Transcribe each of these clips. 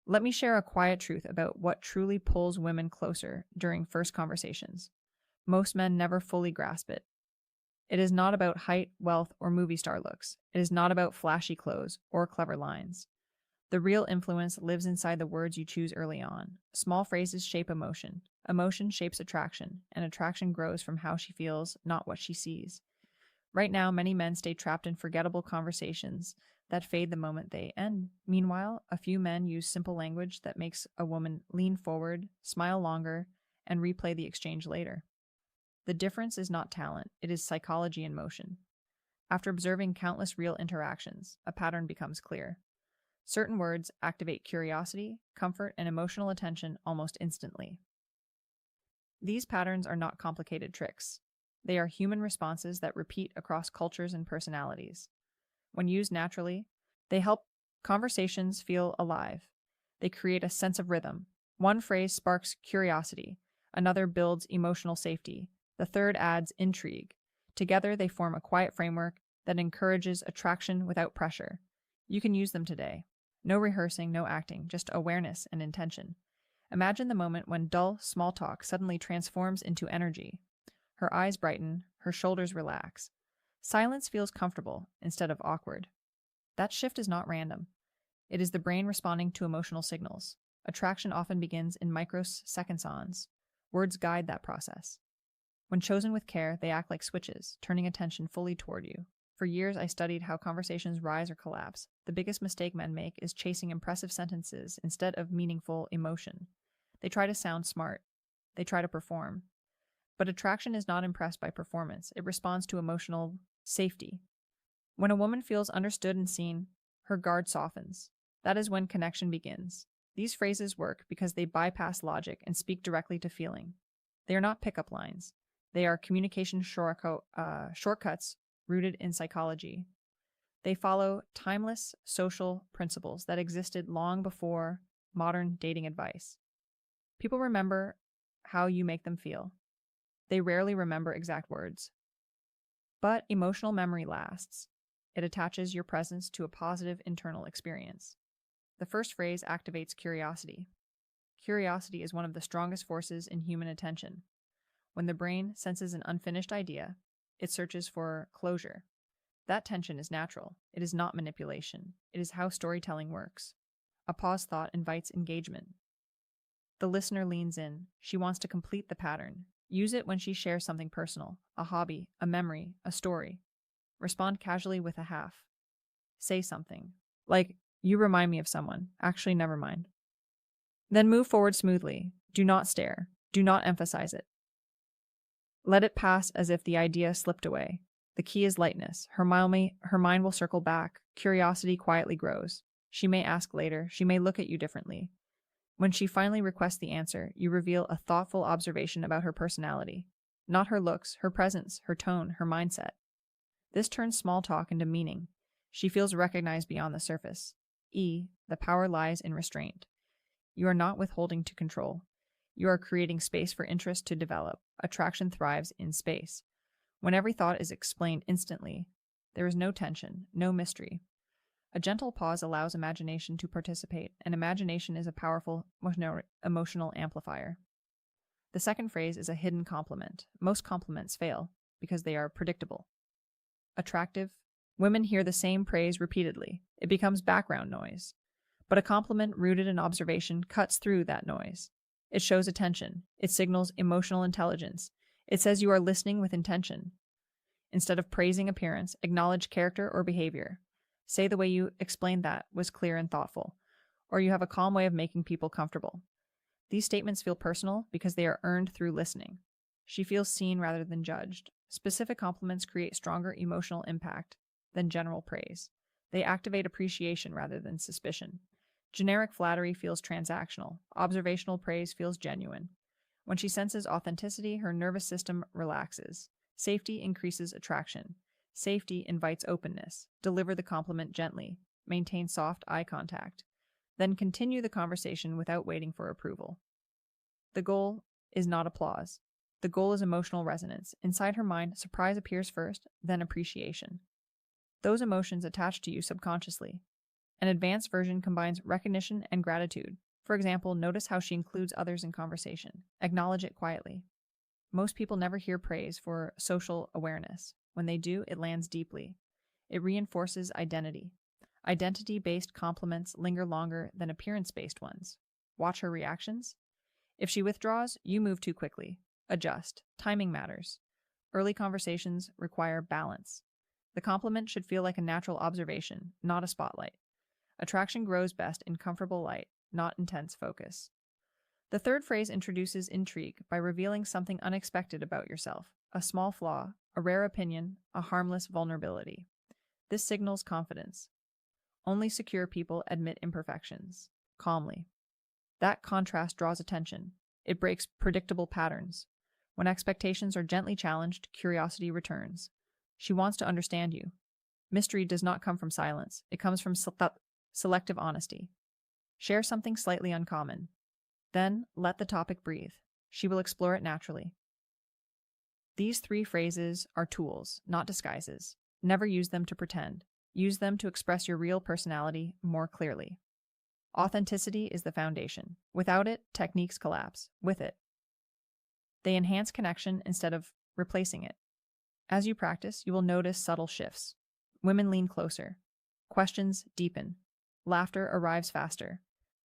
Let me share a quiet truth about what truly pulls women closer during first conversations. Most men never fully grasp it. It is not about height, wealth, or movie star looks. It is not about flashy clothes or clever lines. The real influence lives inside the words you choose early on. Small phrases shape emotion. Emotion shapes attraction, and attraction grows from how she feels, not what she sees. Right now, many men stay trapped in forgettable conversations that fade the moment they end. Meanwhile, a few men use simple language that makes a woman lean forward, smile longer, and replay the exchange later. The difference is not talent, it is psychology in motion. After observing countless real interactions, a pattern becomes clear. Certain words activate curiosity, comfort, and emotional attention almost instantly. These patterns are not complicated tricks. They are human responses that repeat across cultures and personalities. When used naturally, they help conversations feel alive. They create a sense of rhythm. One phrase sparks curiosity, another builds emotional safety, the third adds intrigue. Together, they form a quiet framework that encourages attraction without pressure. You can use them today. No rehearsing, no acting, just awareness and intention. Imagine the moment when dull, small talk suddenly transforms into energy. Her eyes brighten, her shoulders relax. Silence feels comfortable instead of awkward. That shift is not random. It is the brain responding to emotional signals. Attraction often begins in microseconds. Words guide that process. When chosen with care, they act like switches, turning attention fully toward you. For years, I studied how conversations rise or collapse. The biggest mistake men make is chasing impressive sentences instead of meaningful emotion. They try to sound smart. They try to perform. But attraction is not impressed by performance. It responds to emotional safety. When a woman feels understood and seen, her guard softens. That is when connection begins. These phrases work because they bypass logic and speak directly to feeling. They are not pickup lines. They are communication shortcuts rooted in psychology. They follow timeless social principles that existed long before modern dating advice. People remember how you make them feel. They rarely remember exact words. But emotional memory lasts. It attaches your presence to a positive internal experience. The first phrase activates curiosity. Curiosity is one of the strongest forces in human attention. When the brain senses an unfinished idea, it searches for closure. That tension is natural. It is not manipulation. It is how storytelling works. A paused thought invites engagement. The listener leans in. She wants to complete the pattern. Use it when she shares something personal, a hobby, a memory, a story. Respond casually with a half. Say something, like, "You remind me of someone. Actually, never mind." Then move forward smoothly. Do not stare. Do not emphasize it. Let it pass as if the idea slipped away. The key is lightness. Her mind will circle back. Curiosity quietly grows. She may ask later. She may look at you differently. When she finally requests the answer, you reveal a thoughtful observation about her personality. Not her looks, her presence, her tone, her mindset. This turns small talk into meaning. She feels recognized beyond the surface. The power lies in restraint. You are not withholding to control. You are creating space for interest to develop. Attraction thrives in space. When every thought is explained instantly, there is no tension, no mystery. A gentle pause allows imagination to participate, and imagination is a powerful emotional amplifier. The second phrase is a hidden compliment. Most compliments fail because they are predictable. Attractive. Women hear the same praise repeatedly. It becomes background noise. But a compliment rooted in observation cuts through that noise. It shows attention. It signals emotional intelligence. It says you are listening with intention. Instead of praising appearance, acknowledge character or behavior. Say the way you explained that was clear and thoughtful, or you have a calm way of making people comfortable. These statements feel personal because they are earned through listening. She feels seen rather than judged. Specific compliments create stronger emotional impact than general praise. They activate appreciation rather than suspicion. Generic flattery feels transactional. Observational praise feels genuine. When she senses authenticity, her nervous system relaxes. Safety increases attraction. Safety invites openness. Deliver the compliment gently. Maintain soft eye contact. Then continue the conversation without waiting for approval. The goal is not applause. The goal is emotional resonance. Inside her mind, surprise appears first, then appreciation. Those emotions attach to you subconsciously. An advanced version combines recognition and gratitude. For example, notice how she includes others in conversation. Acknowledge it quietly. Most people never hear praise for social awareness. When they do, it lands deeply. It reinforces identity. Identity-based compliments linger longer than appearance-based ones. Watch her reactions. If she withdraws, you move too quickly. Adjust. Timing matters. Early conversations require balance. The compliment should feel like a natural observation, not a spotlight. Attraction grows best in comfortable light, not intense focus. The third phrase introduces intrigue by revealing something unexpected about yourself, a small flaw, a rare opinion, a harmless vulnerability. This signals confidence. Only secure people admit imperfections, calmly. That contrast draws attention. It breaks predictable patterns. When expectations are gently challenged, curiosity returns. She wants to understand you. Mystery does not come from silence. It comes from selective honesty. Share something slightly uncommon. Then let the topic breathe. She will explore it naturally. These three phrases are tools, not disguises. Never use them to pretend. Use them to express your real personality more clearly. Authenticity is the foundation. Without it, techniques collapse. With it, they enhance connection instead of replacing it. As you practice, you will notice subtle shifts. Women lean closer. Questions deepen. Laughter arrives faster.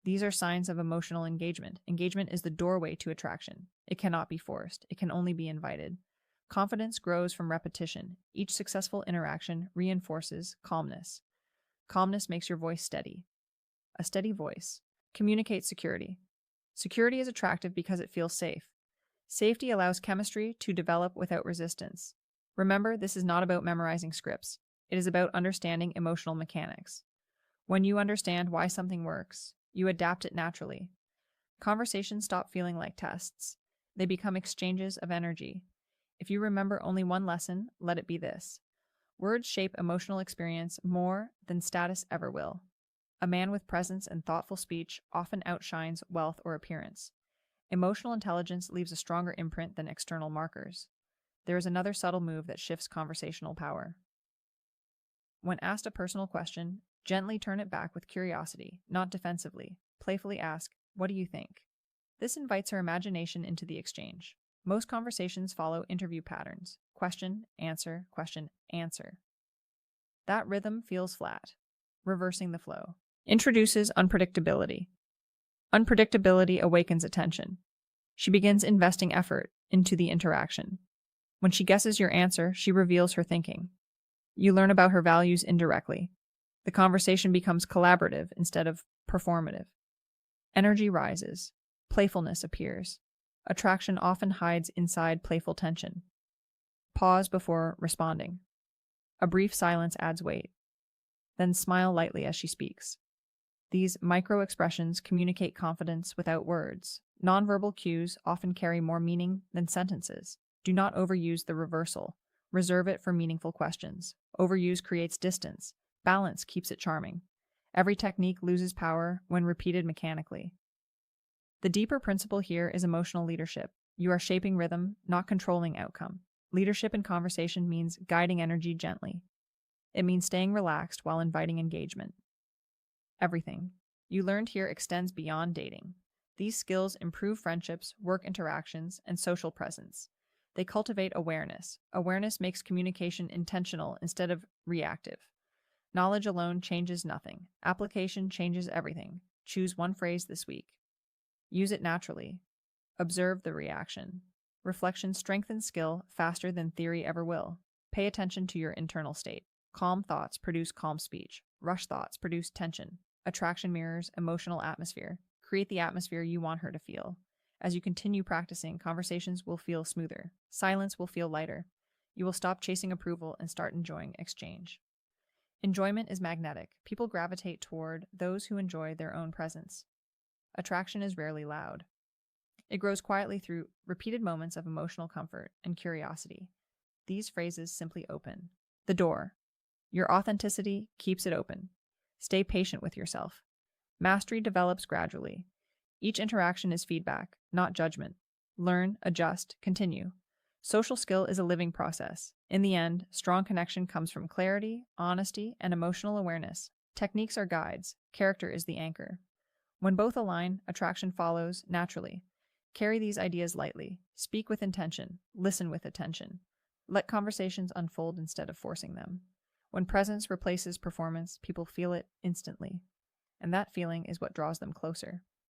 These are signs of emotional engagement. Engagement is the doorway to attraction. It cannot be forced. It can only be invited. Confidence grows from repetition. Each successful interaction reinforces calmness. Calmness makes your voice steady. A steady voice communicates security. Security is attractive because it feels safe. Safety allows chemistry to develop without resistance. Remember, this is not about memorizing scripts. It is about understanding emotional mechanics. When you understand why something works, you adapt it naturally. Conversations stop feeling like tests. They become exchanges of energy. If you remember only one lesson, let it be this. Words shape emotional experience more than status ever will. A man with presence and thoughtful speech often outshines wealth or appearance. Emotional intelligence leaves a stronger imprint than external markers. There is another subtle move that shifts conversational power. When asked a personal question, gently turn it back with curiosity, not defensively. Playfully ask, "What do you think?" This invites her imagination into the exchange. Most conversations follow interview patterns. Question, answer, question, answer. That rhythm feels flat. Reversing the flow introduces unpredictability. Unpredictability awakens attention. She begins investing effort into the interaction. When she guesses your answer, she reveals her thinking. You learn about her values indirectly. The conversation becomes collaborative instead of performative. Energy rises. Playfulness appears. Attraction often hides inside playful tension. Pause before responding. A brief silence adds weight. Then smile lightly as she speaks. These micro-expressions communicate confidence without words. Nonverbal cues often carry more meaning than sentences. Do not overuse the reversal. Reserve it for meaningful questions. Overuse creates distance. Balance keeps it charming. Every technique loses power when repeated mechanically. The deeper principle here is emotional leadership. You are shaping rhythm, not controlling outcome. Leadership in conversation means guiding energy gently. It means staying relaxed while inviting engagement. Everything you learned here extends beyond dating. These skills improve friendships, work interactions, and social presence. They cultivate awareness. Awareness makes communication intentional instead of reactive. Knowledge alone changes nothing. Application changes everything. Choose one phrase this week. Use it naturally. Observe the reaction. Reflection strengthens skill faster than theory ever will. Pay attention to your internal state. Calm thoughts produce calm speech. Rush thoughts produce tension. Attraction mirrors emotional atmosphere. Create the atmosphere you want her to feel. As you continue practicing, conversations will feel smoother. Silence will feel lighter. You will stop chasing approval and start enjoying exchange. Enjoyment is magnetic. People gravitate toward those who enjoy their own presence. Attraction is rarely loud. It grows quietly through repeated moments of emotional comfort and curiosity. These phrases simply open the door. Your authenticity keeps it open. Stay patient with yourself. Mastery develops gradually. Each interaction is feedback, not judgment. Learn, adjust, continue. Social skill is a living process. In the end, strong connection comes from clarity, honesty, and emotional awareness. Techniques are guides, character is the anchor. When both align, attraction follows naturally. Carry these ideas lightly. Speak with intention. Listen with attention. Let conversations unfold instead of forcing them. When presence replaces performance, people feel it instantly. And that feeling is what draws them closer.